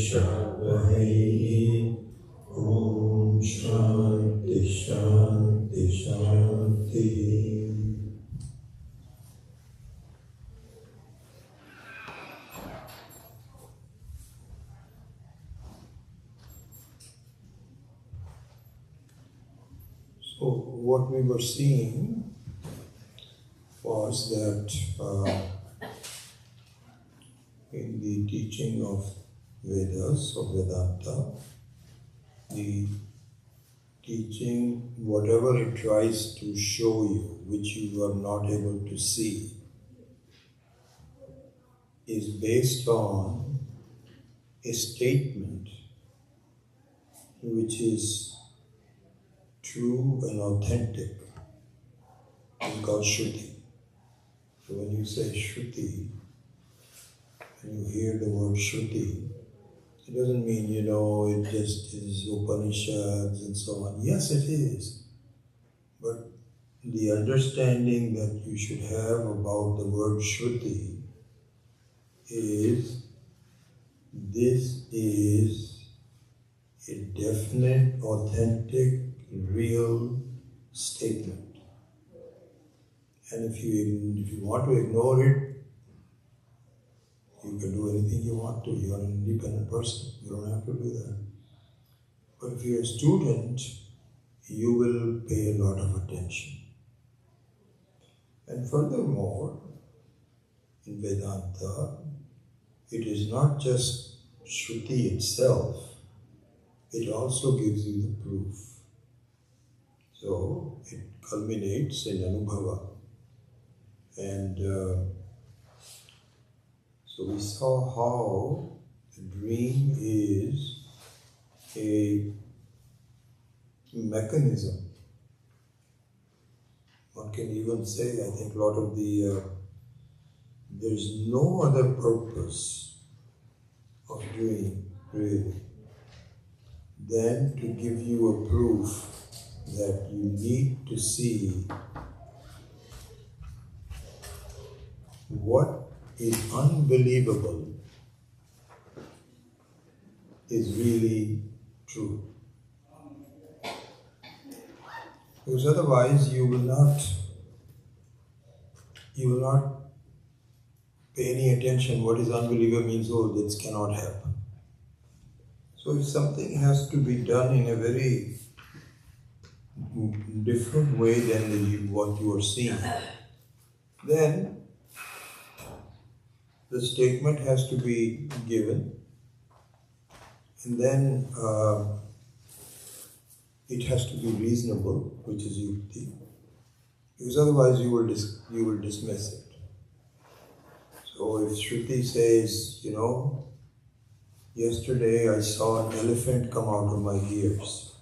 Vishavahi. Om Shanti Shanti Shanti. So what we were seeing was that in the teaching of Vedas, of Vedanta, the teaching, whatever it tries to show you, which you are not able to see, is based on a statement which is true and authentic, and called Shruti. So when you say Shruti, and you hear the word Shruti, it doesn't mean, it just is Upanishads and so on. Yes, it is. But the understanding that you should have about the word Shruti is, this is a definite, authentic, real statement. And if you want to ignore it, you can do anything you want to. You're an independent person. You don't have to do that. But if you're a student, you will pay a lot of attention. And furthermore, in Vedanta, it is not just Shruti itself, it also gives you the proof. So it culminates in Anubhava. And so we saw how the dream is a mechanism. One can even say, I think a lot of there's no other purpose of dream really than to give you a proof that you need to see what is unbelievable is really true. Because otherwise you will not pay any attention. What is unbelievable means, this cannot happen. So if something has to be done in a very different way than what you are seeing, then the statement has to be given, and then it has to be reasonable, which is yukti, because otherwise you will dismiss it. So if Shruti says, yesterday I saw an elephant come out of my ears,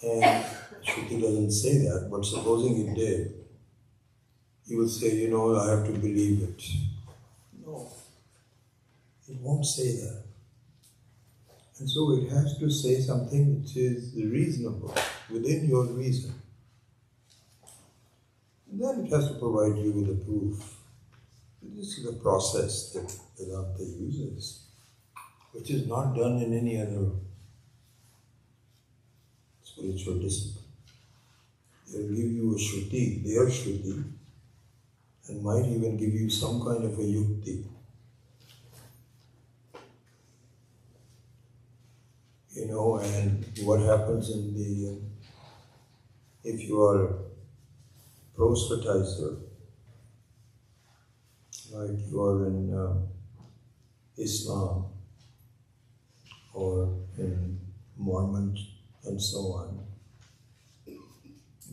and Shruti doesn't say that, but supposing it did, you will say, I have to believe it. No, it won't say that. And so it has to say something which is reasonable, within your reason. And then it has to provide you with a proof. This is the process that Vedanta uses, which is not done in any other spiritual discipline. They'll give you a Shruti, their Shruti, and might even give you some kind of a yukti. And what happens if you are a proselytizer, like you are in Islam or in Mormon and so on,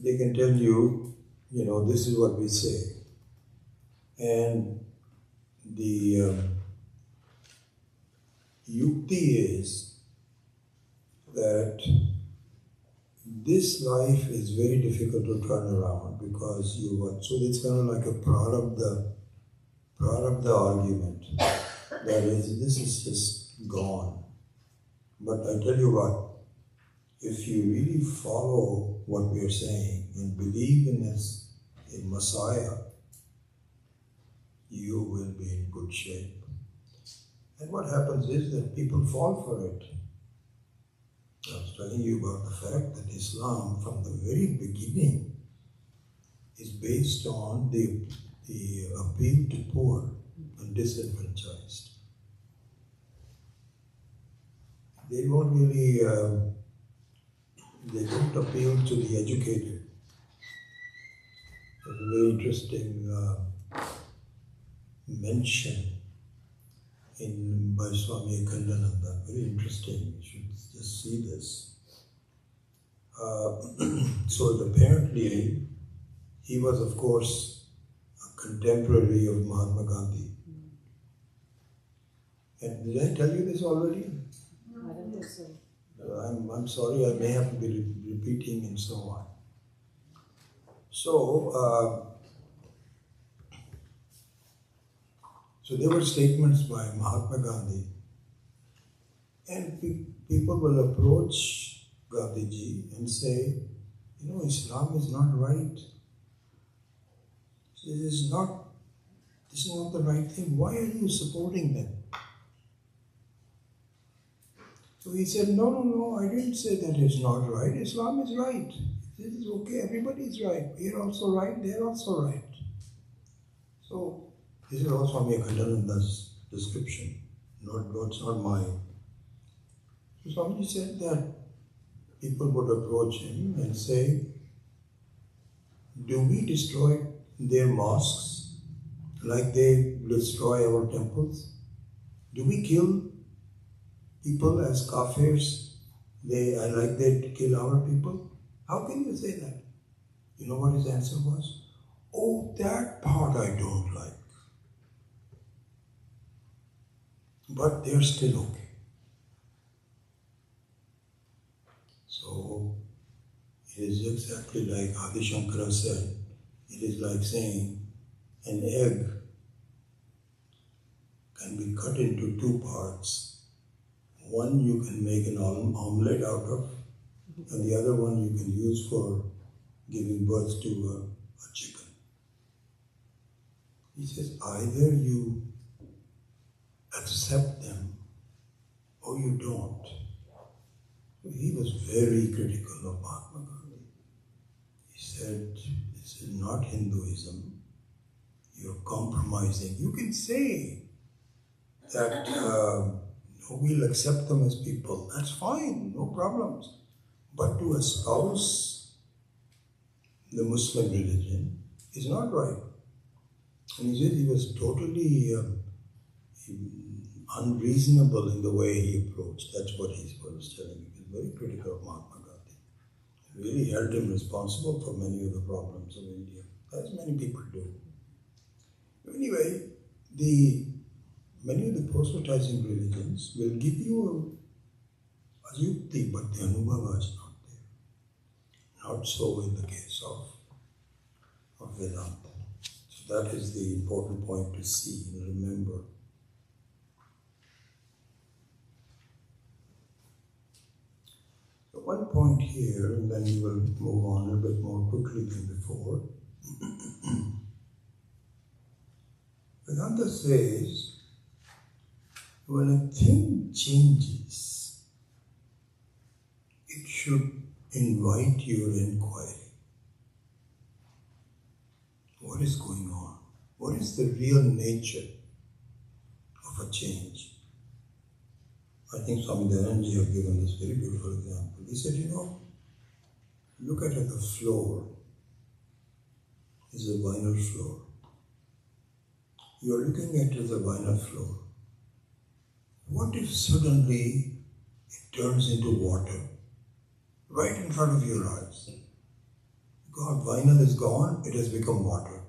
they can tell you, this is what we say. And the yukti is that this life is very difficult to turn around because so it's kind of like a prarabdha argument. That is, this is just gone. But I tell you what, if you really follow what we are saying and believe in Messiah, you will be in good shape. And what happens is that people fall for it. I was telling you about the fact that Islam, from the very beginning, is based on the appeal to poor and disenfranchised. They don't really, they don't appeal to the educated. There's a very interesting mention by Swami Akhandananda. Very interesting, you should just see this. So apparently, he was of course a contemporary of Mahatma Gandhi. And did I tell you this already? I don't think so. I'm sorry, I may have to be repeating and so on. So there were statements by Mahatma Gandhi, and people will approach Gandhiji and say, Islam is not right. This is not the right thing. Why are you supporting them? So he said, no, I didn't say that it's not right. Islam is right. This is okay, everybody is right. We're also right, they're also right. So, this is also Swami Akhandananda's description. It's not mine. So Swamiji said that people would approach him and say, do we destroy their mosques like they destroy our temples? Do we kill people as kafirs like they kill our people? How can you say that? You know what his answer was? Oh, that part I don't like. But they're still okay. So, it is exactly like Adi Shankara said, it is like saying an egg can be cut into two parts. One you can make an omelette out of, and the other one you can use for giving birth to a chicken. He says, either you accept them or you don't. He was very critical of Mahatma Gandhi. He said, this is not Hinduism. You're compromising. You can say that we'll accept them as people. That's fine, no problems. But to espouse the Muslim religion is not right. And he said he was totally unreasonable in the way he approached. That's what he was telling me. He was very critical of Mahatma Gandhi. He really held him responsible for many of the problems of India, as many people do. Anyway, many of the proselytizing religions will give you a yukti, but the anubhava is not there. Not so in the case of Vedanta. So that is the important point to see and remember. So one point here, and then we will move on a bit more quickly than before. Vedanta says, when a thing changes, it should invite your inquiry. What is going on? What is the real nature of a change? I think Swami Dayanand have given this very beautiful example. He said, look at the floor. It's a vinyl floor. You are looking at the vinyl floor. What if suddenly it turns into water right in front of your eyes? God, vinyl is gone, it has become water.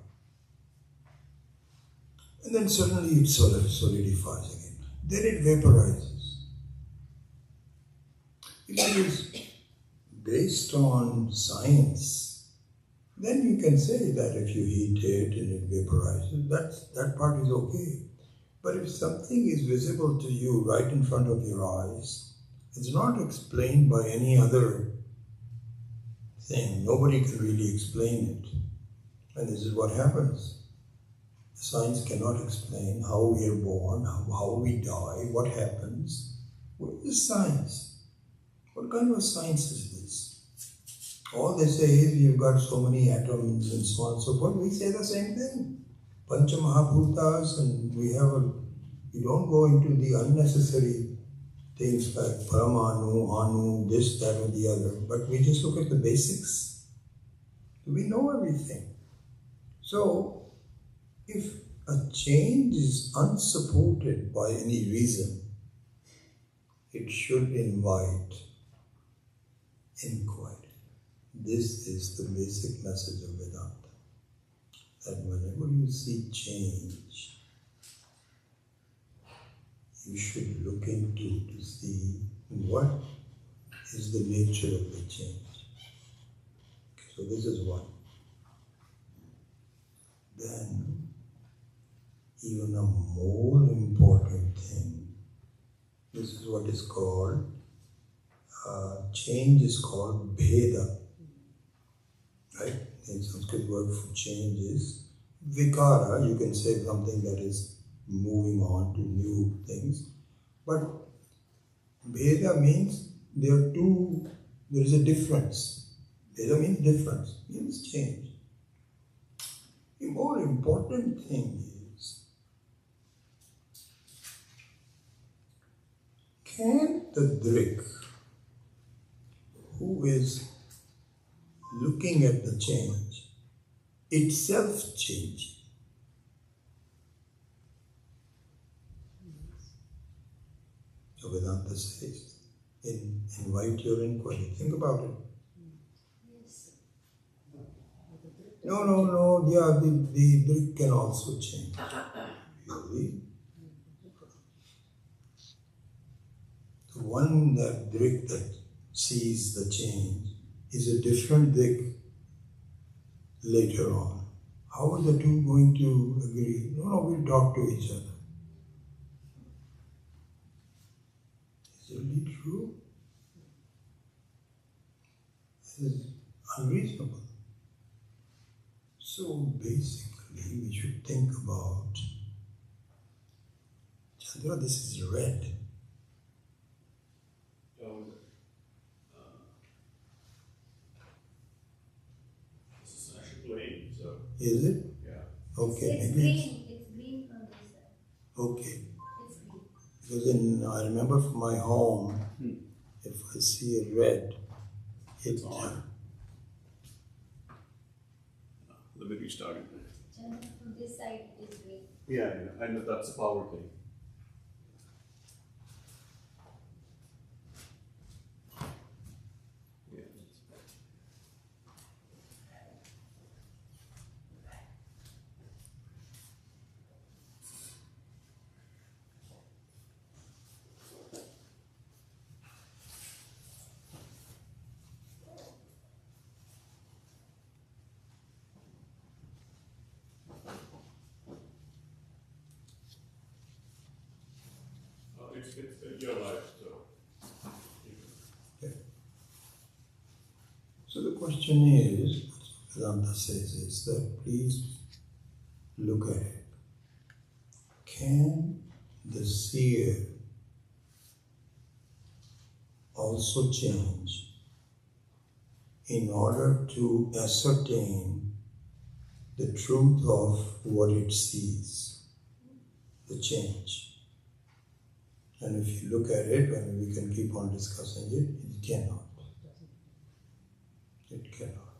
And then suddenly it solidifies again. Then it vaporizes. If it is based on science, then you can say that if you heat it and it vaporizes, that part is okay. But if something is visible to you right in front of your eyes, it's not explained by any other thing. Nobody can really explain it. And this is what happens. Science cannot explain how we are born, how we die, what happens. What is science? What kind of science is this? All they say is you've got so many atoms and so on and so forth. We say the same thing. Pancha Mahabhutas, and we don't go into the unnecessary things like Paramanu, Anu, this, that or the other, but we just look at the basics. We know everything. So, if a change is unsupported by any reason, it should invite inquiry. This is the basic message of Vedanta. That whenever you see change, you should look into to see what is the nature of the change. So this is one. Then, even a more important thing, this is what is called, change is called Bheda. Right? The Sanskrit word for change is Vikara. You can say something that is moving on to new things. But Bheda means there is a difference. Bheda means difference, means change. The more important thing is, can the Drik, who is looking at the change, itself change? So Vedanta says, invite your inquiry. Think about it. No, yeah, the Drik can also change. Really? The one that Drik that sees the change is a different Drik later on. How are the two going to agree? No, we'll talk to each other. Is it really true? It is unreasonable. So basically, we should think about, Chandra, this is red. This is actually green, so. Is it? Yeah. Okay, It's maybe green. It's green from this side. okay. It's green. Because I remember from my home, if I see a red, it's on. The minute you started. Chandra, from this side it is green. Yeah, I know that's the power thing. Yeah. It's your life, so. okay. So the question is, what Vedanta says is that please look at it. Can the seer also change in order to ascertain the truth of what it sees, the change? And if you look at it, and we can keep on discussing it, it cannot. It cannot.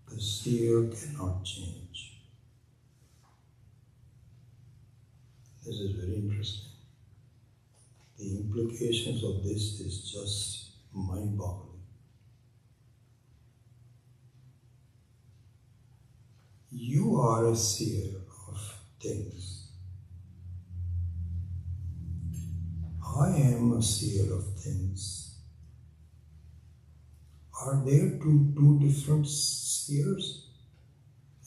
The seer cannot change. This is very interesting. The implications of this is just mind-boggling. You are a seer of things. I am a seer of things. Are there two different seers?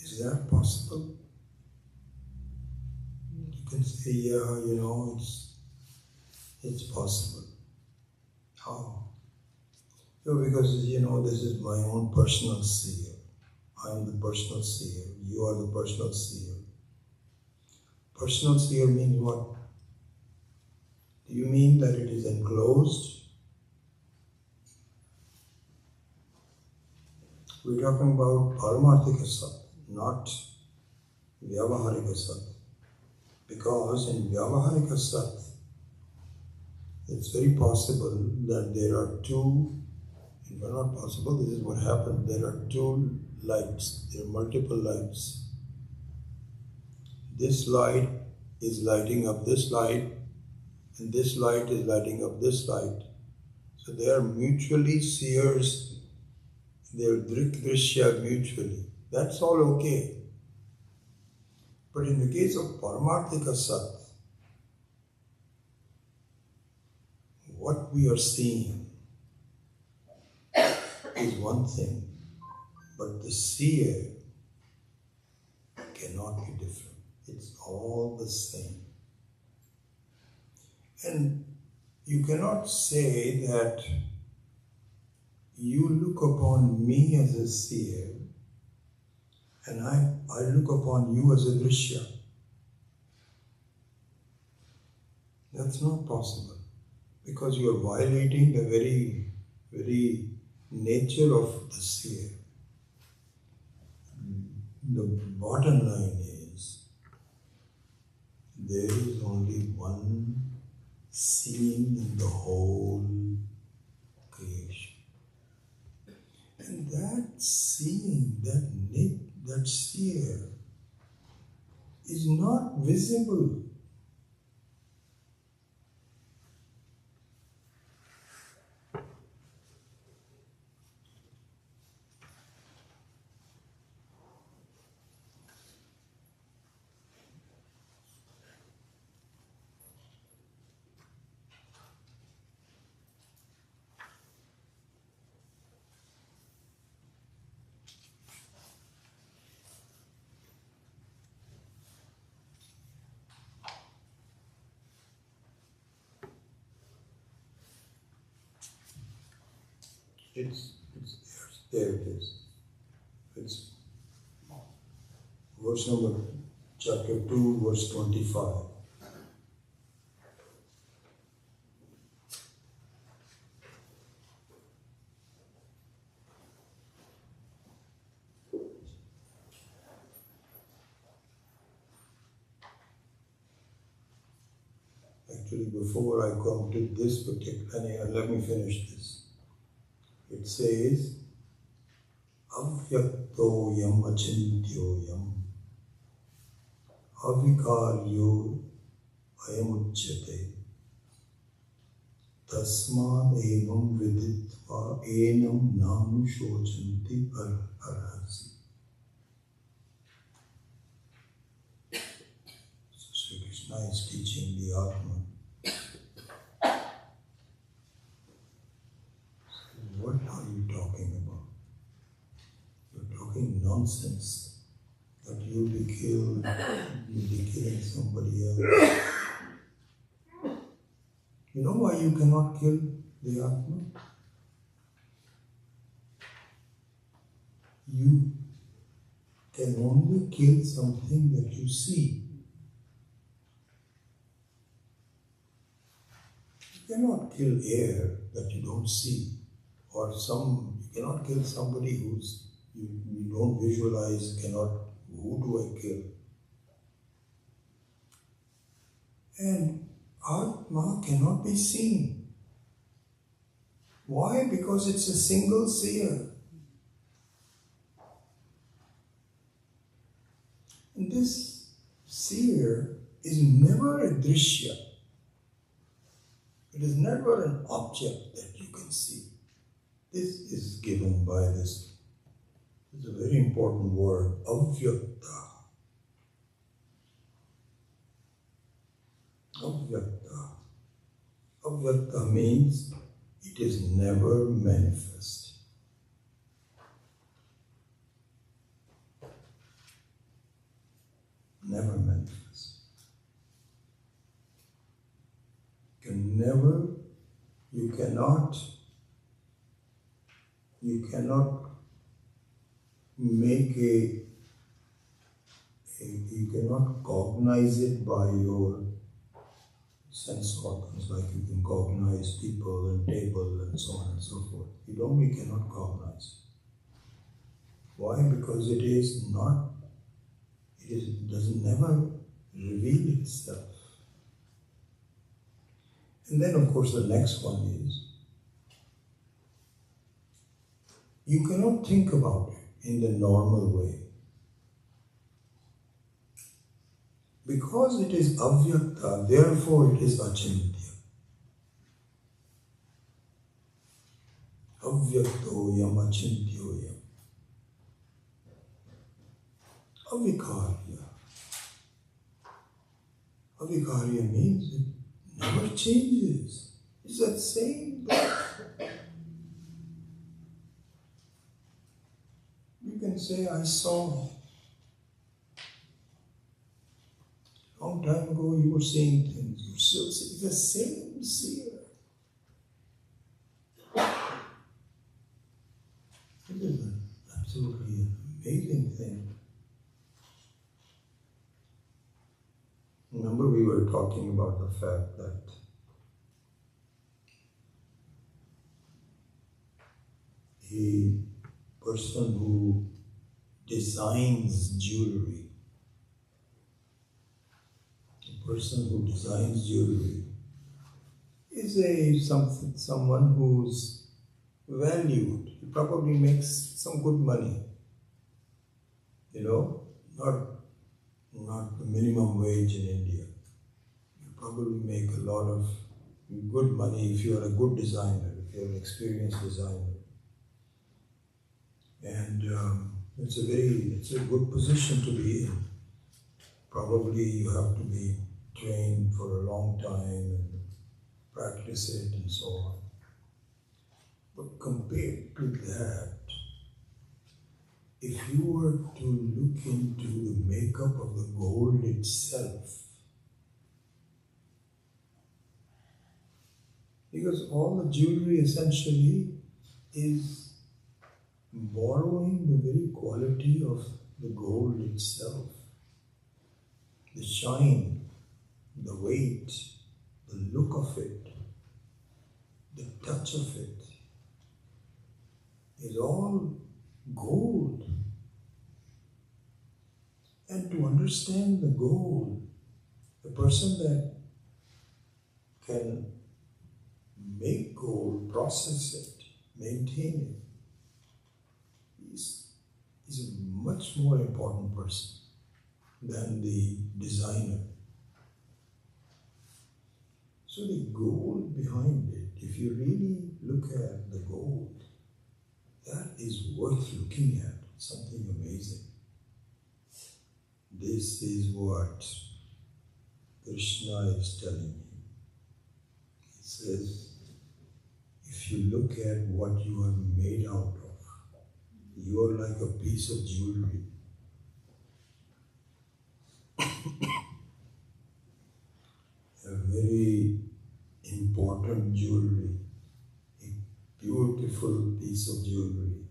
Is that possible? You can say, yeah, it's possible. How? Because, this is my own personal seer. I am the personal seer, you are the personal seer. Personal seer means what? Do you mean that it is enclosed? We're talking about Paramarthika Sat, not Vyavaharika Sat. Because in Vyavaharika Sat, it's very possible that there are two, well, not possible, this is what happened, there are two lights, there are multiple lights. This light is lighting up this light, and this light is lighting up this light. So they are mutually seers, they are drishya mutually. That's all okay. But in the case of Paramarthika Sat, what we are seeing is one thing, but the seer cannot be different. It's all the same. And you cannot say that you look upon me as a seer and I look upon you as a drishya. That's not possible, because you are violating the very nature of the seer. The bottom line is, there is only one seeing in the whole creation. And that seeing, that seer is not visible. There it is. It's verse number, chapter 2, verse 25. Actually, before I come to this particular, let me finish this. It says, Avyaktoyam achintyoyam avikaryo ayamuchyate tasmad evam viditva enam namu shochanti arhasi. So Sri Krishna is teaching the Atma. What are you talking about? You're talking nonsense. That you'll be killed, you'll be killing somebody else. You know why you cannot kill the Atma? You can only kill something that you see. You cannot kill air that you don't see. Or you cannot kill somebody who's you don't visualize, who do I kill? And Atma cannot be seen. Why? Because it's a single seer. And this seer is never a drishya. It is never an object that you can see. This is given by this. It's a very important word, avyakta. Avyakta. Avyakta means it is never manifest. Never manifest. You cannot make you cannot cognize it by your sense organs, like you can cognize people and table and so on and so forth. You cannot cognize. Why? Because it does never reveal itself. And then of course the next one is, you cannot think about it in the normal way. Because it is avyakta, therefore it is achintya. Avyaktoyam achintyoyam. Avikarya. Avikarya means it never changes. It's that same thing. You can say, I saw. Long time ago you were seeing things. You still see the same seer. It is an absolutely amazing thing. Remember we were talking about the fact that a person who designs jewelry, is someone who's valued. He probably makes some good money. Not the minimum wage in India. You probably make a lot of good money if you are a good designer, if you are an experienced designer. And it's a good position to be in. Probably you have to be trained for a long time and practice it and so on. But compared to that, if you were to look into the makeup of the gold itself, because all the jewelry essentially is borrowing the very quality of the gold itself. The shine, the weight, the look of it, the touch of it is all gold. And to understand the gold, the person that can make gold, process it, maintain it, is a much more important person than the designer. So the gold behind it, if you really look at the gold, that is worth looking at, something amazing. This is what Krishna is telling you. He says, if you look at what you are made out of, you are like a piece of jewelry. A very important jewelry, a beautiful piece of jewelry.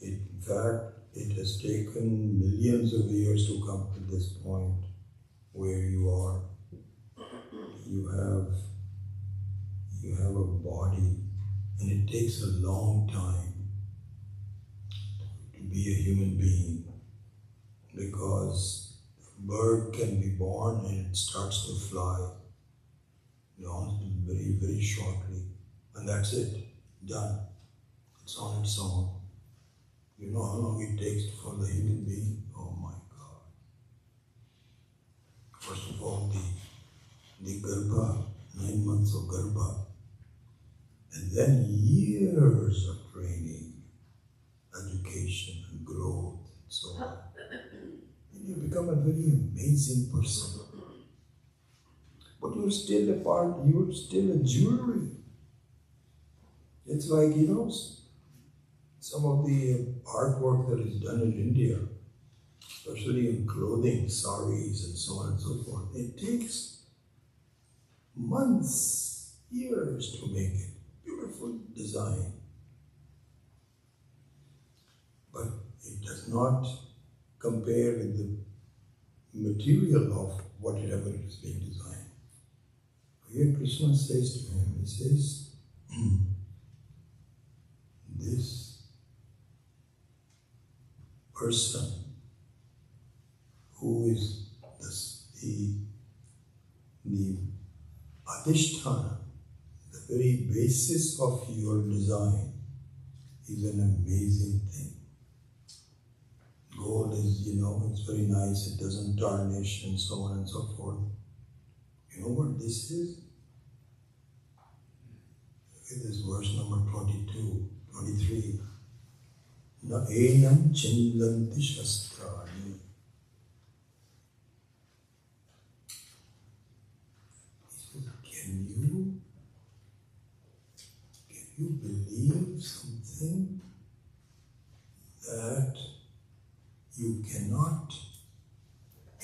In fact, it has taken millions of years to come to this point where you are. You have a body, and it takes a long time to be a human being, because a bird can be born and it starts to fly, very, very shortly, and that's it, done. It's on its own. You know how long it takes for the human being? Oh my God. First of all, the garbha, 9 months of garbha, and then years of training, education and growth and so on. And you become a very amazing person. But you're still a jewelry. It's like, some of the artwork that is done in India, especially in clothing, saris and so on and so forth, it takes months, years to make it. Beautiful design. But does not compare with the material of whatever it is being designed. Here Krishna says to him, he says, this person who is the adhisthana, the very basis of your design, is an amazing thing. Gold is, it's very nice, it doesn't tarnish and so on and so forth. You know what this is? Look at this verse number 23. Na enam chindanti shastrani. He says, can you believe something that you cannot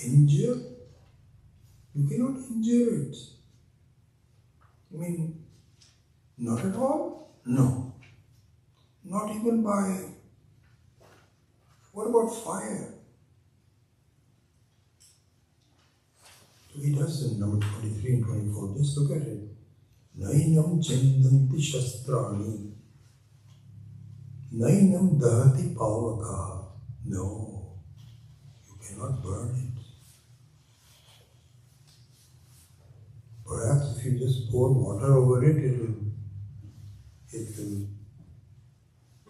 injure? You cannot injure it. I mean, not at all? No. Not even by... What about fire? So he does in number 23 and 24. Just look at it. Nainam chindanti shastrani. Nainam dahati pavakaha. No, you cannot burn it. Perhaps if you just pour water over it, it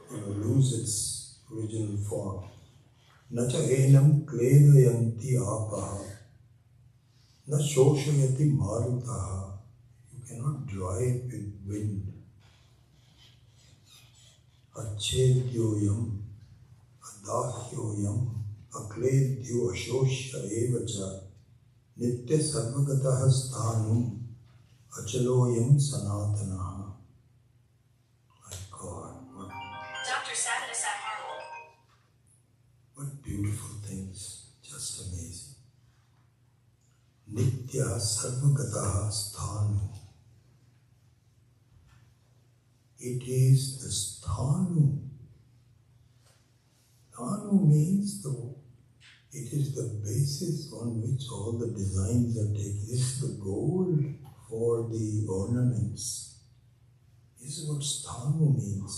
will lose its original form. Nacha enam kledayanti apaha. Na shoshayati marutaha. You cannot dry it with wind. Achedyoyam adahyoyam akledyo ashoshya evacha nitya sarvagataha sthanum achaloyam sanatanaha. My God, what beautiful things, just amazing. Nitya sarvagataha sthanu. It is the sthanu. Sthanu means it is the basis on which all the designs are taken. This is the gold for the ornaments. This is what sthanu means.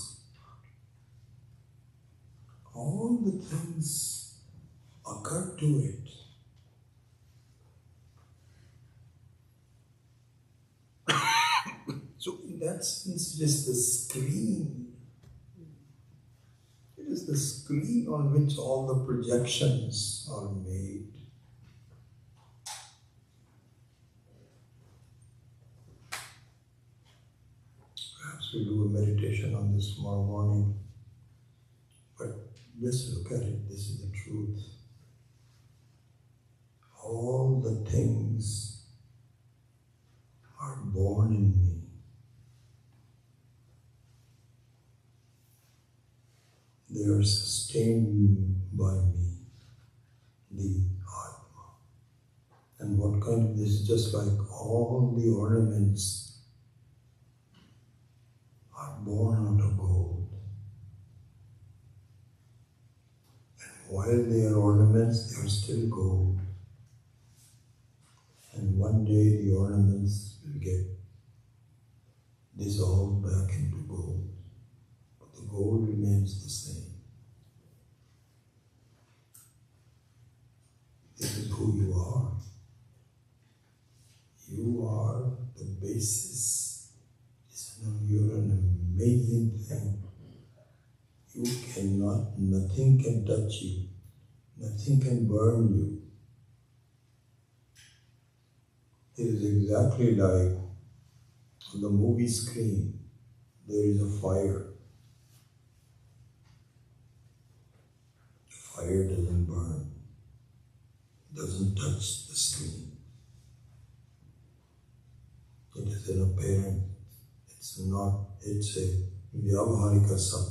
All the things occur to it. So in that sense, it is the screen. It is the screen on which all the projections are made. Perhaps we'll do a meditation on this tomorrow morning. But just look at it, this is the truth. All the things are born in me. They are sustained by me, the Atma. And what kind of this is just like all the ornaments are born out of gold. And while they are ornaments, they are still gold. And one day the ornaments will get dissolved back into gold. But the gold remains the same. This is who you are. You are the basis. You're an amazing thing. You cannot, nothing can touch you. Nothing can burn you. It is exactly like on the movie screen, there is a fire. Fire doesn't burn. It doesn't touch the screen. It is an apparent, it's a vyavaharika sat.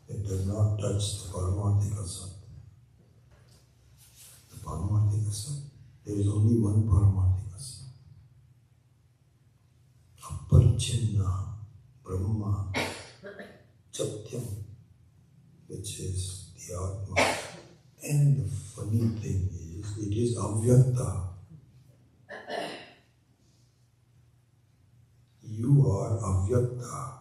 It does not touch the paramarthika sat. The paramarthika sat, there is only one paramarthika sat. Aparichinna Brahma Chatyam, which is the the Atma. And the funny thing is, it is avyakta. You are avyakta.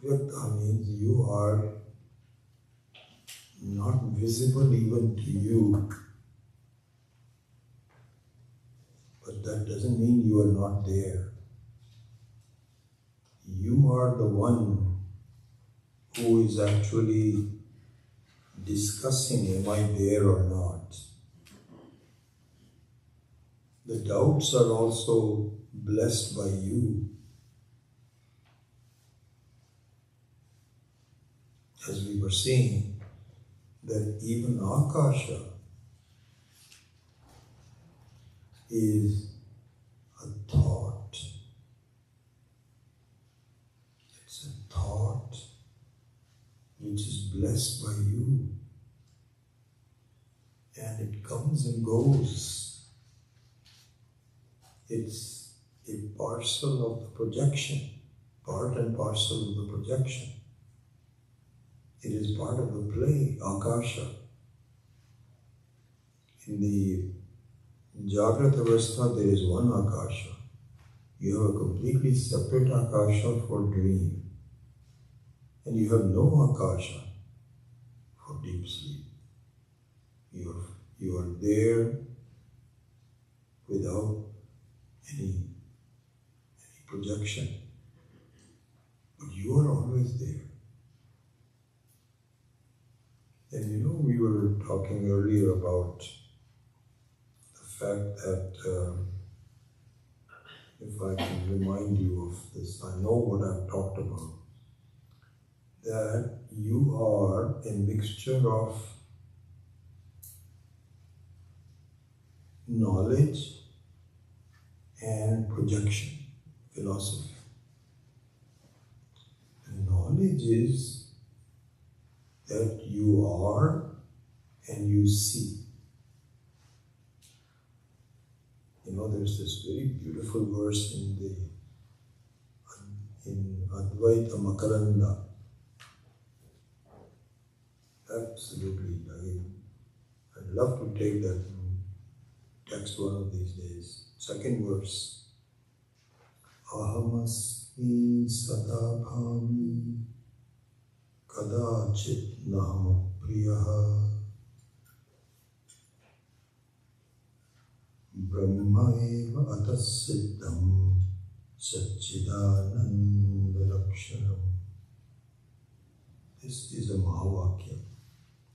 Avyakta means you are not visible even to you. But that doesn't mean you are not there. You are the one who is actually discussing, am I there or not? The doubts are also blessed by you. As we were seeing, that even Akasha is a thought. It's a thought which is blessed by you. And it comes and goes. It's a parcel of the projection, part and parcel of the projection. It is part of the play, Akasha. In the Jagrata Avastha, there is one Akasha. You have a completely separate Akasha for dream. And you have no Akasha for deep sleep. You are there without any projection. But you are always there. And you know, we were talking earlier about the fact that, if I can remind you of this, I know what I've talked about, that you are a mixture of knowledge and projection, philosophy. And knowledge is that you are and you see. You know, there's this very beautiful verse in Advaita Makaranda. Absolutely, I'd love to take that text one of these days. Second verse. Ahamasmi sadabhami kadachit naham priyaha brahma eva atasiddham satchidananda lakshanam. This is a Mahavakya.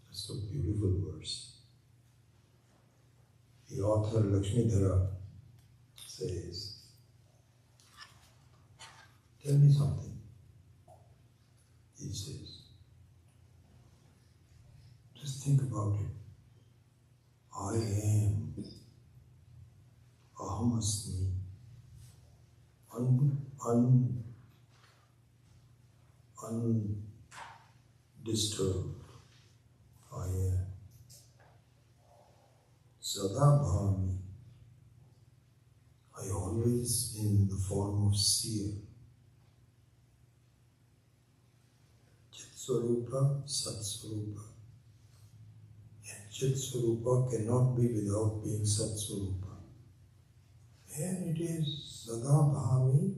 It's a beautiful verse. The author Lakshmidhara says, tell me something. He says, just think about it. I am, Ahamasmi, undisturbed. I am. Sadabhami, I always in the form of seer. Chitswarupa, Satswarupa. And Chitswarupa cannot be without being Satswarupa. And it is Sadabhami.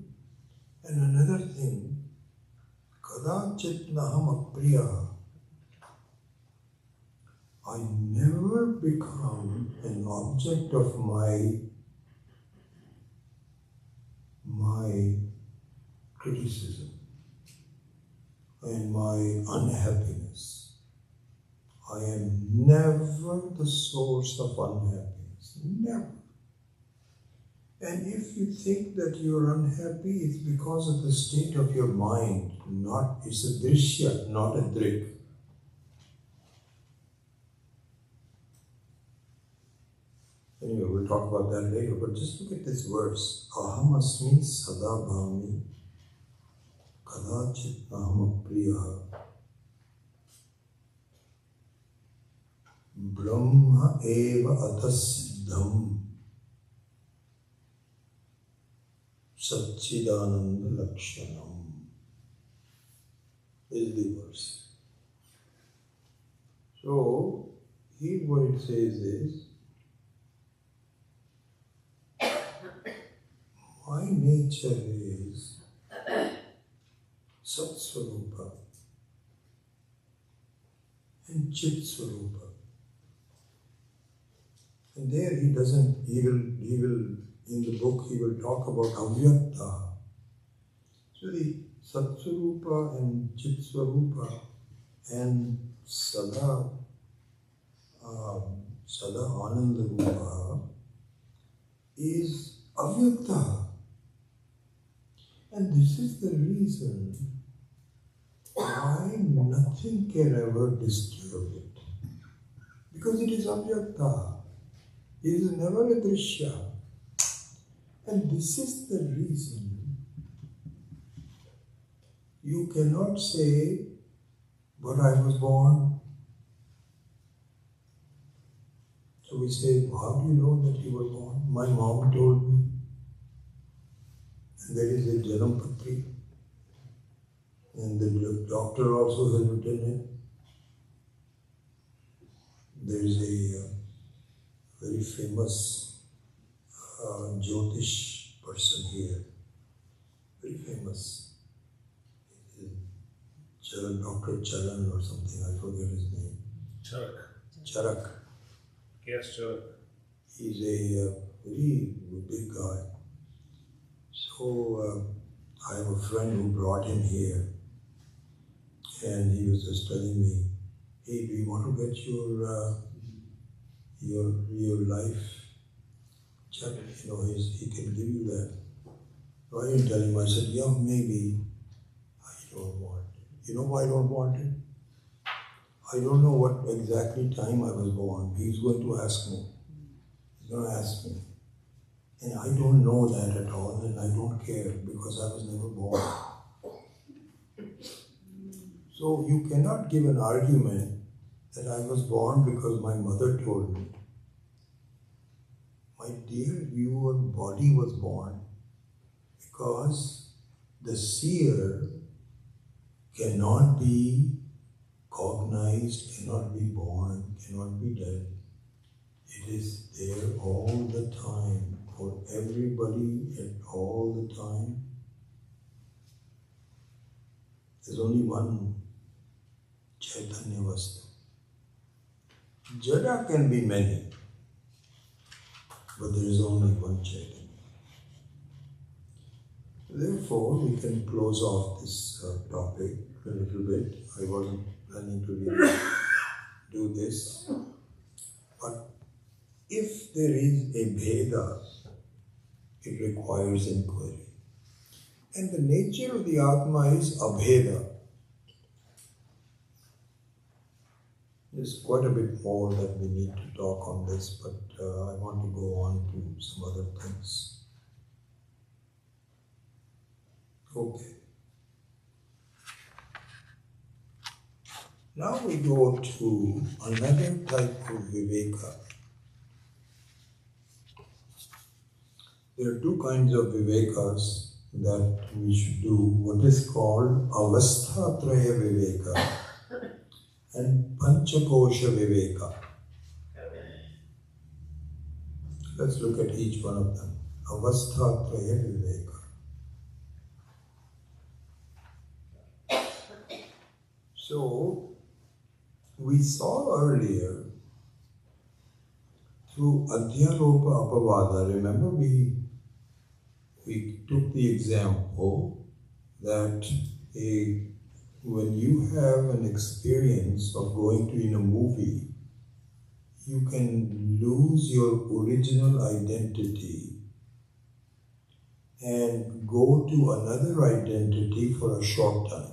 And another thing, Kadachit Naham Apriya. I never become an object of my criticism and my unhappiness. I am never the source of unhappiness. Never. And if you think that you are unhappy, it's because of the state of your mind. It's a drishya, not a drik. Anyway, we'll talk about that later, but just look at this verse. Ahamasmi sadabhami kadachit naham apriya brahma eva atasiddham satchidananda lakshanam is the verse. So, here what it says is, my nature is Sat Swarupa and Chit Swarupa. And there he will, in the book, he will talk about Avyakta. So the Sat Swarupa and Chit Swarupa and Sada Ananda Rupa is Avyakta. And this is the reason why nothing can ever disturb it. Because it is Avyakta. It is never a Drishya. And this is the reason you cannot say, but I was born. So we say, how do you know that you were born? My mom told me. And there is a Janampatri. And the doctor also has written it. There is a very famous Jyotish person here. Very famous. Dr. Charan or something, I forget his name. Charak. Yes, Charak. He's a very big guy. So I have a friend who brought him here, and he was just telling me, hey, do you want to get your life checked? You know, he can give you that. So I didn't tell him. I said, yeah, maybe. I don't want it. You know why I don't want it? I don't know what exactly time I was born. He's going to ask me. He's going to ask me. And I don't know that at all, and I don't care because I was never born. So you cannot give an argument that I was born because my mother told me. My dear, your body was born because the seer cannot be cognized, cannot be born, cannot be dead. It is there all the time, for everybody at all the time. There's only one Chaitanya Vastu. Jada can be many, but there is only one Chaitanya. Therefore, we can close off this topic a little bit. I wasn't planning to really do this, but if there is a Bheda, it requires inquiry. And the nature of the Atma is Abheda. There's quite a bit more that we need to talk on this, but I want to go on to some other things. Okay. Now we go to another type of Viveka. There are two kinds of Vivekas that we should do. What is called Avasthatraya Viveka and Panchakosha Viveka. Let's look at each one of them. Avasthatraya Viveka. So, we saw earlier through Adhyaropa Apavada, remember we took the example that when you have an experience of going to in a movie, you can lose your original identity and go to another identity for a short time.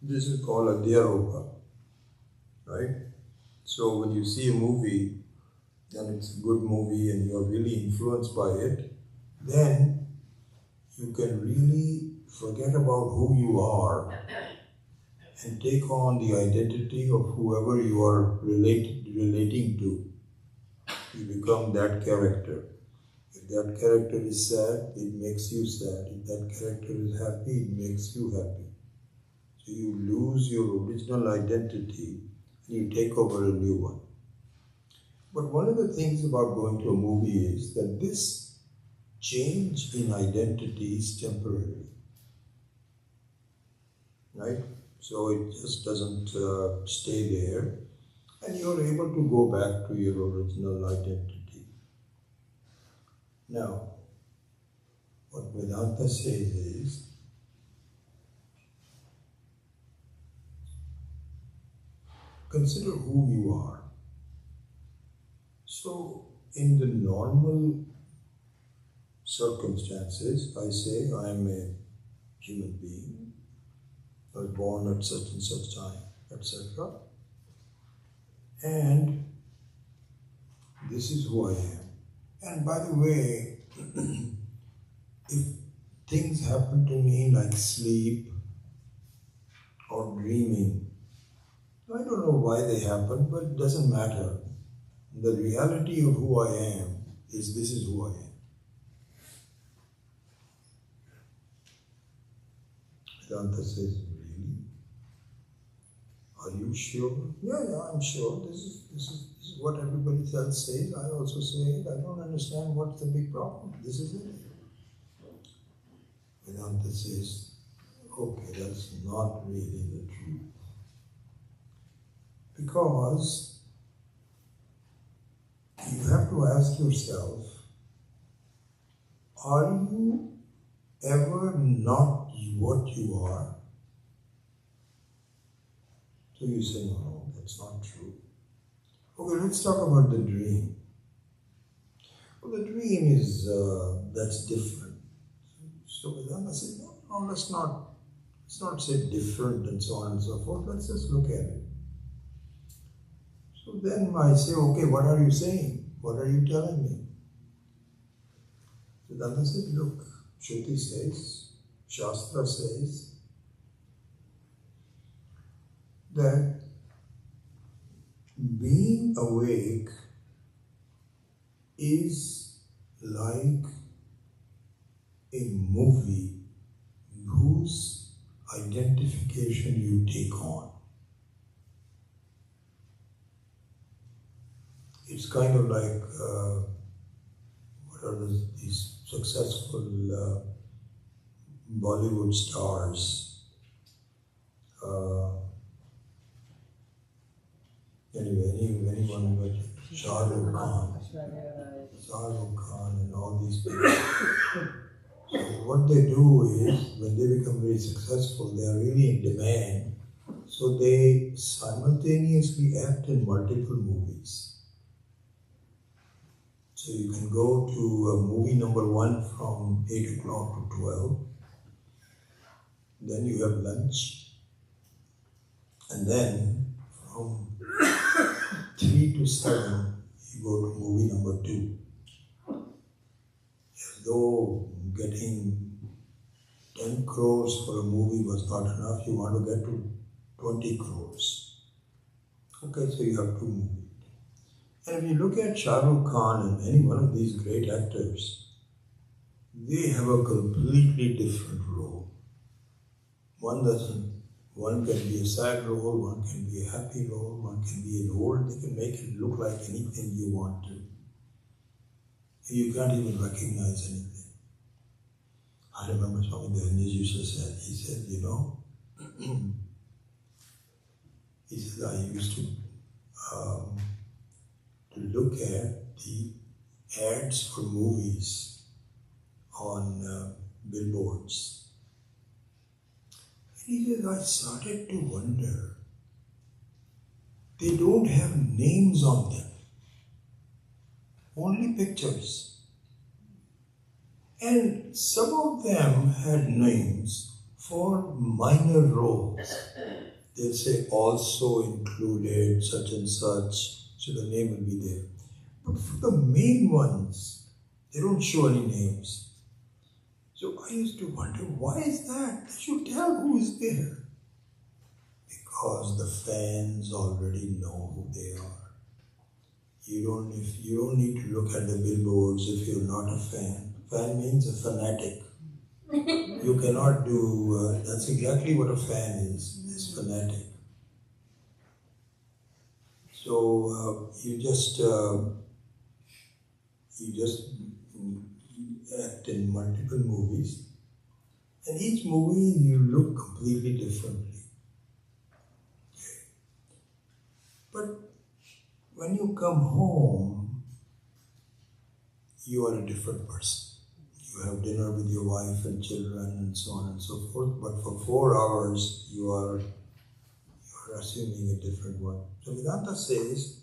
This is called Adhyaropa, right? So when you see a movie and it's a good movie and you're really influenced by it, then you can really forget about who you are and take on the identity of whoever you are relating to. You become that character. If that character is sad, it makes you sad. If that character is happy, it makes you happy. So you lose your original identity You take over a new one. But one of the things about going to a movie is that this change in identity is temporary. Right? So it just doesn't stay there, and you're able to go back to your original identity. Now, what Vedanta says is, consider who you are. So, in the normal circumstances, I say I am a human being. I was born at such and such time, etc. And this is who I am. And by the way, if things happen to me like sleep or dreaming, I don't know why they happen, but it doesn't matter. The reality of who I am is this is who I am. Vedanta says, really? Are you sure? Yeah, I'm sure. This is what everybody else says. I also say it. I don't understand what's the big problem. This is it. Vedanta says, okay, that's not really the truth. Because you have to ask yourself, are you ever not what you are? So you say, no, that's not true. Okay, let's talk about the dream. Well, the dream is, that's different. So Vedanta says, no, let's not say different and so on and so forth. Let's just look at it. So then I say, okay, what are you saying? What are you telling me? Vedanta says, look, Shruti says, Shastra says that being awake is like a movie whose identification you take on. It's kind of like, what are these successful Bollywood stars? Anyone but Shah Rukh Khan and all these people. So what they do is, when they become very successful, they are really in demand. So they simultaneously act in multiple movies. So you can go to movie number 1 from 8 o'clock to 12. Then you have lunch. And then from 3 to 7, you go to movie number 2. As though getting 10 crores for a movie was not enough, you want to get to 20 crores. Okay, so you have 2 movies. And if you look at Shah Rukh Khan and any one of these great actors, they have a completely different role. One can be a sad role, one can be a happy role, one can be an old, they can make it look like anything you want to. You can't even recognize anything. I remember Swami Devanand used to say, he said, he said, I used to look at the ads for movies on billboards. And he said, I started to wonder, they don't have names on them, only pictures. And some of them had names for minor roles. They'll say also included such and such, so the name will be there. But for the main ones, they don't show any names. So I used to wonder, why is that? They should tell who is there. Because the fans already know who they are. You don't need to look at the billboards if you're not a fan. Fan means a fanatic. You cannot do, that's exactly what a fan is fanatic. So you just act in multiple movies, and each movie you look completely differently. Okay. But when you come home, you are a different person. You have dinner with your wife and children and so on and so forth, but for 4 hours you are assuming a different one. So Vedanta says,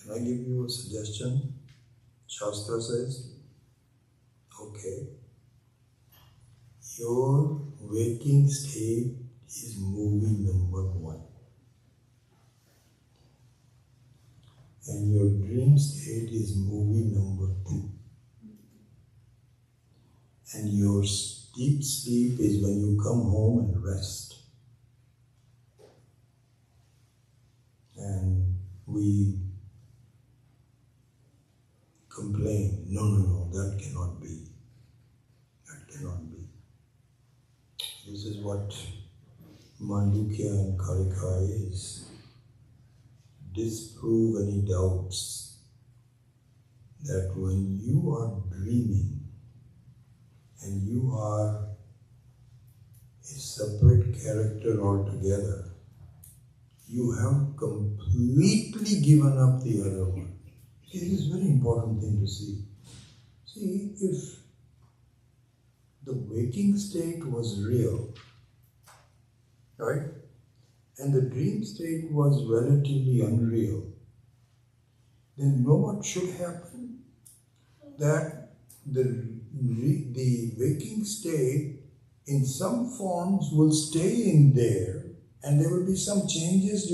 can I give you a suggestion? Shastra says, okay, your waking state is movie number 1. And your dream state is movie number 2. And your deep sleep is when you come home and rest. And we complain, no, that cannot be. That cannot be. This is what Mandukya and Karika is. Disprove any doubts that when you are dreaming and you are a separate character altogether, you have completely given up the other one. This is a very important thing to see. See, if the waking state was real, right? And the dream state was relatively unreal, then you know what should happen? That the waking state in some forms will stay in there, and there will be some changes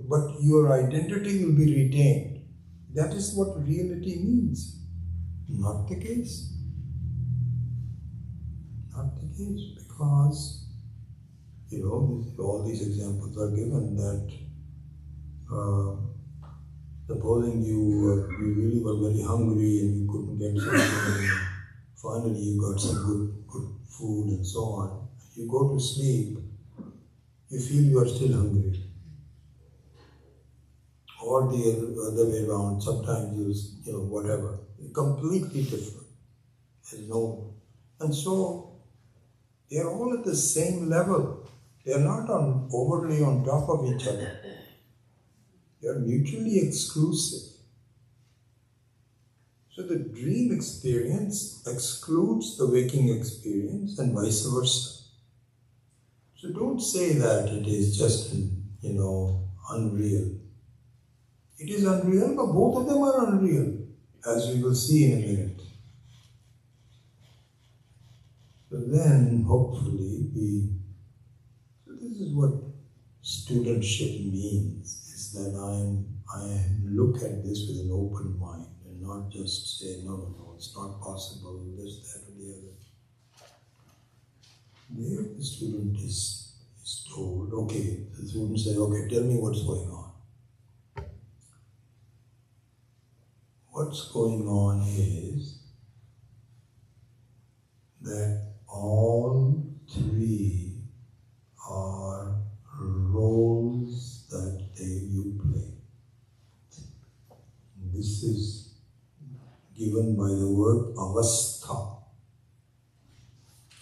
but your identity will be retained. That is what reality means. Not the case. Not the case, because all these examples are given that supposing you really were very hungry and you couldn't get something, and finally you got some good food and so on. You go to sleep, you feel you are still hungry. Or the other way around, sometimes whatever. Completely different. And so they are all at the same level. They are not overly on top of each other. They are mutually exclusive. So the dream experience excludes the waking experience and vice versa. So don't say that it is just, unreal. It is unreal, but both of them are unreal, as we will see in a minute. So then, hopefully, so this is what studentship means, is that I look at this with an open mind and not just say, no, it's not possible, this, that, or the other. There the student is told, okay, the student says, okay, tell me what's going on. What's going on is that all three are roles that you play. This is given by the word avastha.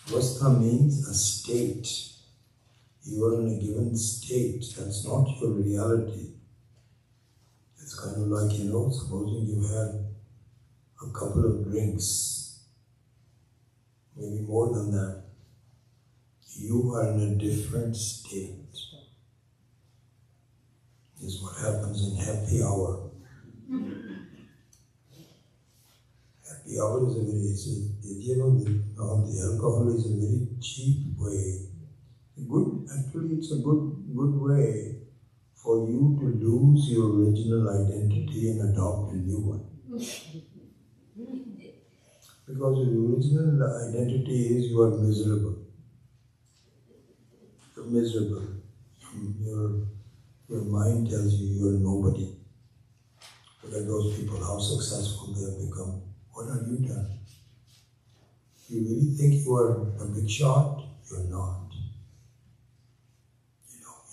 Avastha means a state. You are in a given state. That's not your reality. It's kind of like, supposing you had a couple of drinks, maybe more than that. You are in a different state. This is what happens in happy hour. Happy hour is the alcohol is a very cheap way. It's a good way for you to lose your original identity and adopt a new one. Because your original identity is you are miserable. You're miserable. Your mind tells you you are nobody. Look at those people, how successful they have become. What have you done? You really think you are a big shot? You're not.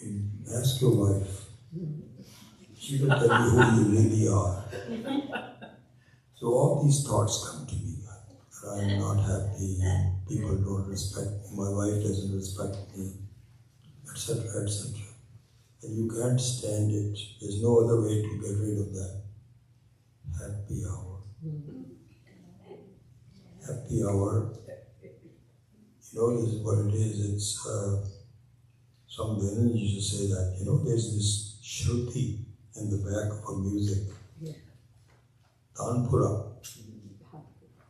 You ask your wife. She will tell you who you really are. So all these thoughts come to me. That I am not happy, people don't respect me, my wife doesn't respect me, etc., etc. And you can't stand it. There's no other way to get rid of that. Happy hour. Happy hour. You know, this is what it is. It's some women used to say that, you know, there's this Shruti in the back of a music. Tanpura.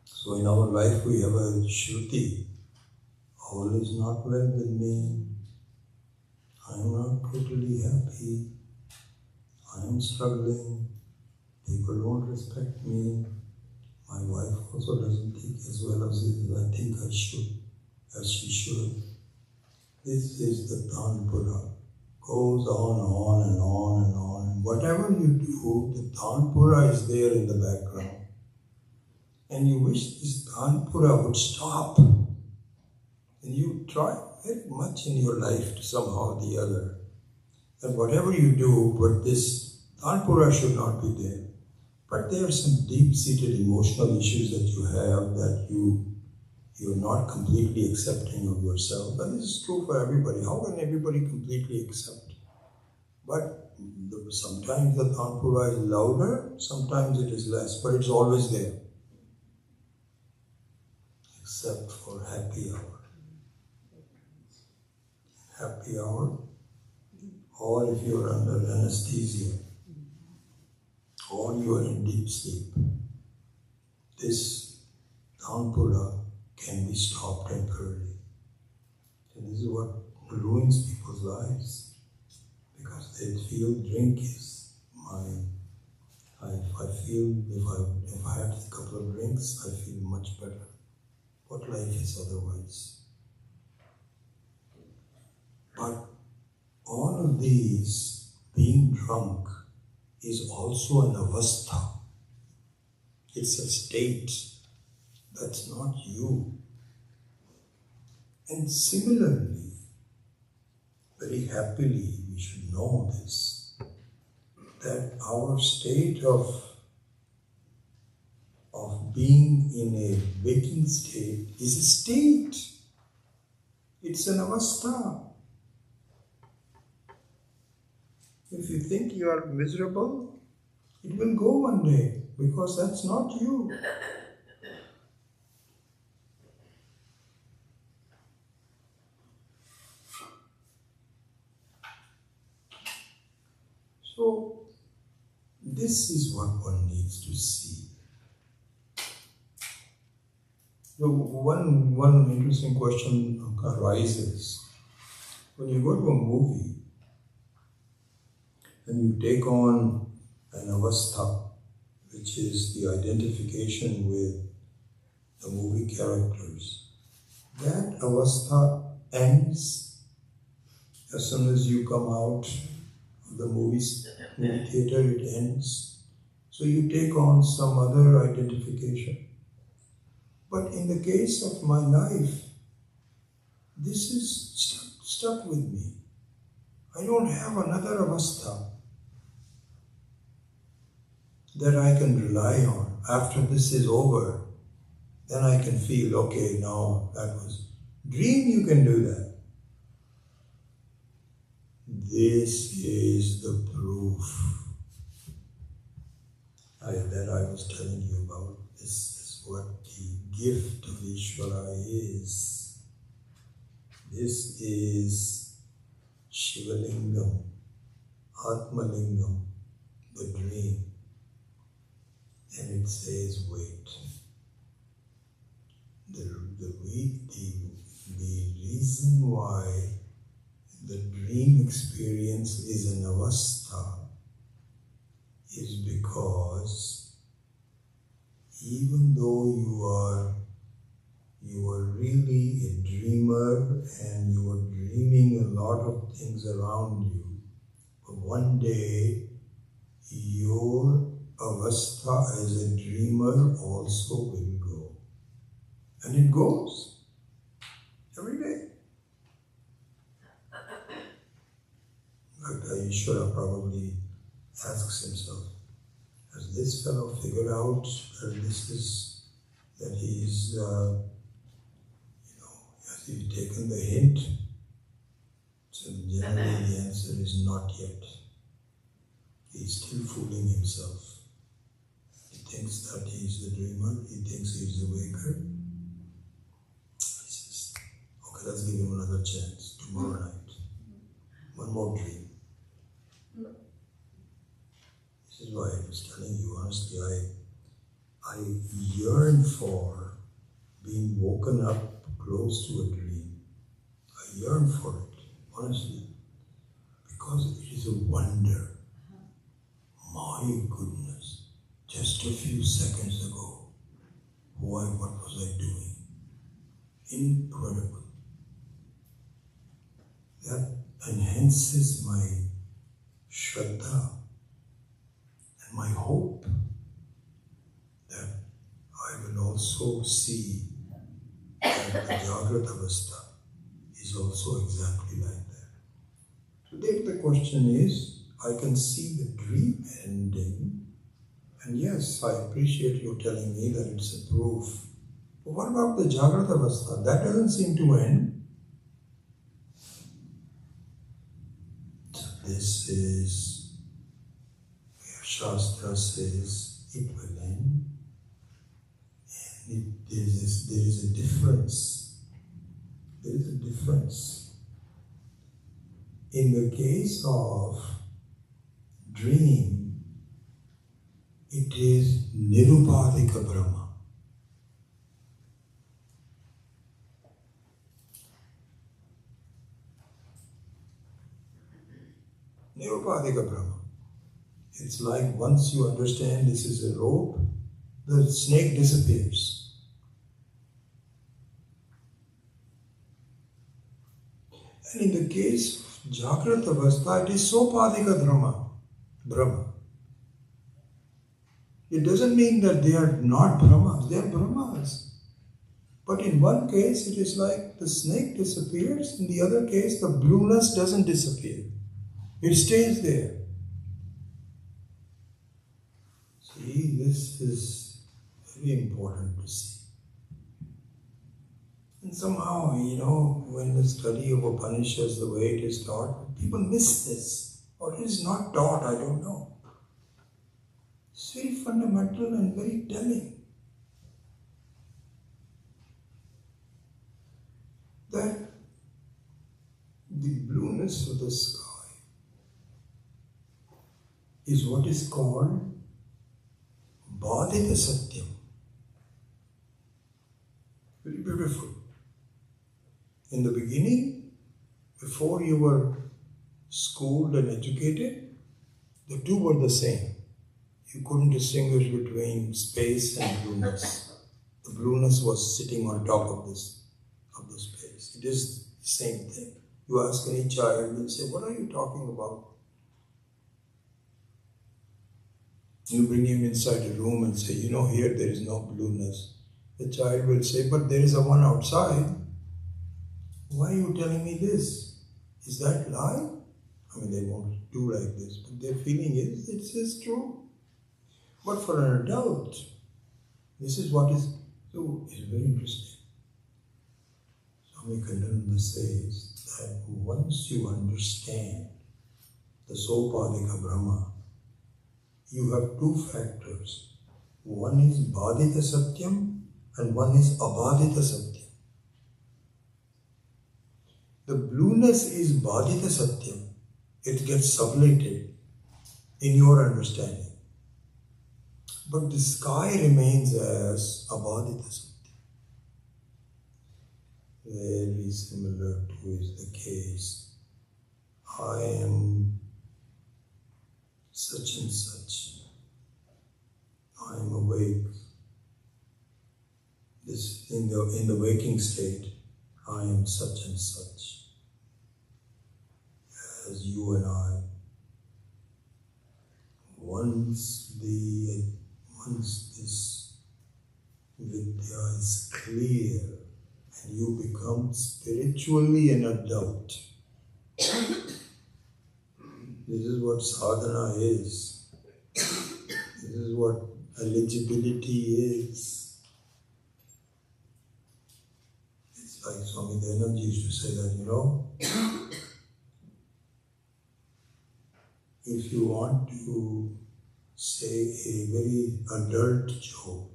So in our life we have a Shruti. All is not well with me. I am not totally happy. I am struggling. People don't respect me. My wife also doesn't think as well as I think I should, as she should. This is the Tanpura. Goes on and on and on. And whatever you do, the Tanpura is there in the background. And you wish this Tanpura would stop. And you try very much in your life to somehow or the other. And whatever you do, but this Tanpura should not be there. But there are some deep-seated emotional issues that you have that you're not completely accepting of yourself. But this is true for everybody. How can everybody completely accept? But sometimes the Tanpura is louder, sometimes it is less, but it's always there. Except for happy hour. Happy hour, or if you're under anesthesia, or you are in deep sleep, this Tanpura can be stopped temporarily. And this is what ruins people's lives, because they feel drink is I feel if I have a couple of drinks, I feel much better. What life is otherwise? But all of these, being drunk, is also an avastha. It's a state. That's not you. And similarly, very happily, we should know this, that our state of being in a waking state is a state. It's an avastha. If you think you are miserable, it will go one day, because that's not you. So, this is what one needs to see. So one interesting question arises. When you go to a movie and you take on an avastha, which is the identification with the movie characters, that avastha ends as soon as you come out of the movie theater, it ends. So you take on some other identification. But in the case of my life, this is stuck with me. I don't have another avastha that I can rely on. After this is over, then I can feel, okay, now that was dream, you can do that. This is the proof that I was telling you about. This is what the gift of Ishvara is. This is Shivalingam, Atmalingam, the dream. And it says, wait. The reason why the dream experience is an avastha is because even though you are really a dreamer and you are dreaming a lot of things around you, but one day your avastha as a dreamer also will go. And it goes every day. Ishvara probably asks himself, has this fellow figured out that he's, has he taken the hint? So generally the answer is not yet. He's still fooling himself. He thinks that he's the dreamer, he thinks he's the waker. He says, okay, let's give him another chance, tomorrow night. One more dream. This is why I was telling you, honestly, I yearn for being woken up close to a dream. I yearn for it, honestly, because it is a wonder. My goodness, just a few seconds ago, what was I doing? Incredible. That enhances my Shraddha and my hope that I will also see that the Jagrata Avastha is also exactly like that. So then the question is, I can see the dream ending, and yes, I appreciate you telling me that it's a proof. But what about the Jagrata Avastha? That doesn't seem to end. So this is where Shastra says it will end. And there is a difference. There is a difference. In the case of dream, it is Nirupadika Brahma. Nirupadika Brahma. It's like once you understand this is a rope, the snake disappears. And in the case of Jagrata Avastha, it is Sopadika Brahma. It doesn't mean that they are not Brahmas, they are Brahmas. But in one case, it is like the snake disappears, in the other case, the blueness doesn't disappear. It stays there. See, this is very important to see. And somehow, when the study of Upanishads, the way it is taught, people miss this. Or it is not taught, I don't know. It's very fundamental and very telling. That the blueness of the sky is what is called Badita Satyam. Very beautiful. In the beginning, before you were schooled and educated, the two were the same. You couldn't distinguish between space and blueness. The blueness was sitting on top of the space. It is the same thing. You ask any child, they'll say, what are you talking about? You bring him inside a room and say, here there is no blueness. The child will say, but there is a one outside. Why are you telling me this? Is that lie? They won't do like this, but their feeling is, it is true. But for an adult, this is what is, so it's very interesting. Swami Kandananda says that once you understand the Sopadika Brahma, you have two factors. One is Badita Satyam and one is Abadita Satyam. The blueness is Badita Satyam. It gets sublated in your understanding. But the sky remains as Abadita Satyam. Very similar to is the case. I am such and such. I am awake. This in the waking state, I am such and such. As you and I. Once this Vidya is clear and you become spiritually an adult. This is what sadhana is. This is what eligibility is. It's like Swami Dayananda used to say that, if you want to say a very adult joke,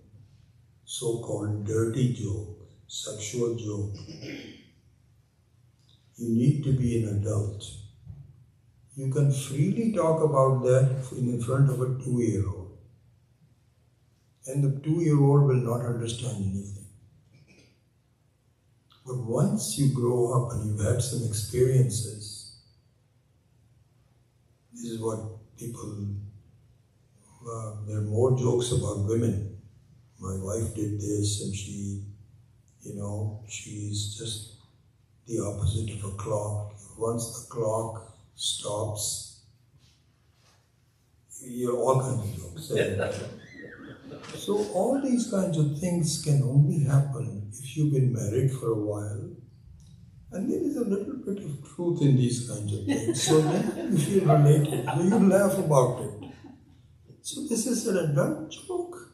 so-called dirty joke, sexual joke, you need to be an adult. You can freely talk about that in front of a 2-year-old. And the 2-year-old will not understand anything. But once you grow up and you've had some experiences, this is what people, there are more jokes about women. My wife did this and she, she's just the opposite of a clock. Once the clock stops, all kinds of jokes. So all these kinds of things can only happen if you've been married for a while. And there is a little bit of truth in these kinds of things. So then you feel related, so you laugh about it. So this is an adult joke.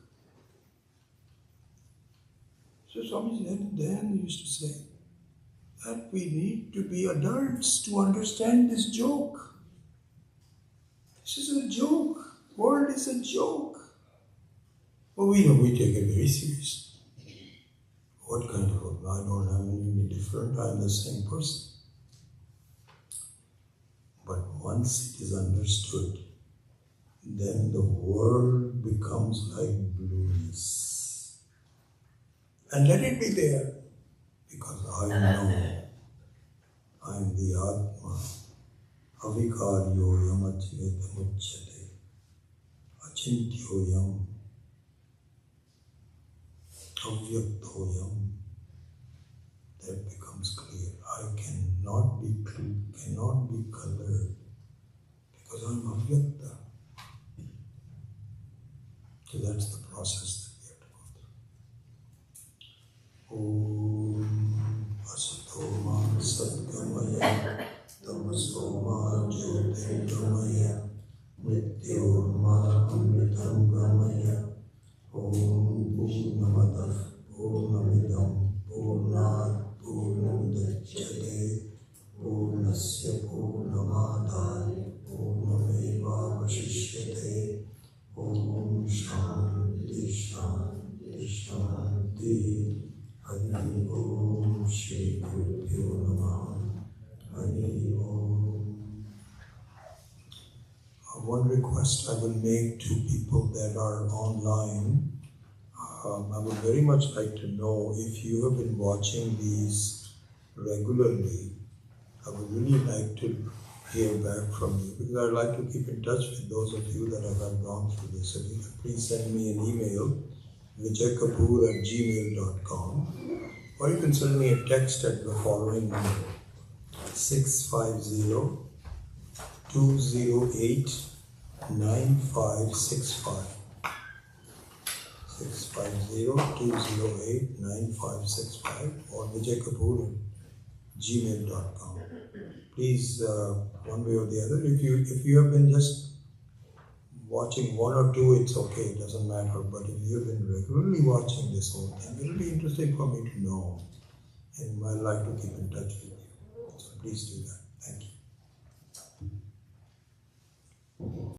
So Swami then used to say that we need to be adults to understand this joke. This is a joke. The world is a joke. But we take it very seriously. What kind of a, I don't have any different, I'm the same person. But once it is understood, then the world becomes like blueness. And let it be there, because I know I am the Atma. Avikaryo yam achyatamuchyate. Achintyo yam. Avyaktoyam. That becomes clear. I cannot be colored because I'm avyakta. So that's the process that we have to go through. Om Asatoma Satgamaya Tamasoma Jyotirgamaya Mrityorma Amritam Gamaya Om Purnamadav Purnamidam Purnat Purnamudachyate Purnasya Purnamadaya Purnameva Vashishyate Om Shanti Shanti Shanti Hari Om Shri Gurubhyo Namah Hari Om. One request I will make to people that are online, I would very much like to know if you have been watching these regularly. I would really like to hear back from you because I'd like to keep in touch with those of you that have gone through this. So you can please send me an email, vijaykapoor@gmail.com, or you can send me a text at the following number, 650-208-9565. 650-208-9565 or vijaykapoor@gmail.com. Please, one way or the other, if you have been just watching one or two, it's okay, it doesn't matter. But if you have been regularly watching this whole thing, it will be interesting for me to know, and I'd like to keep in touch with you. So please do that.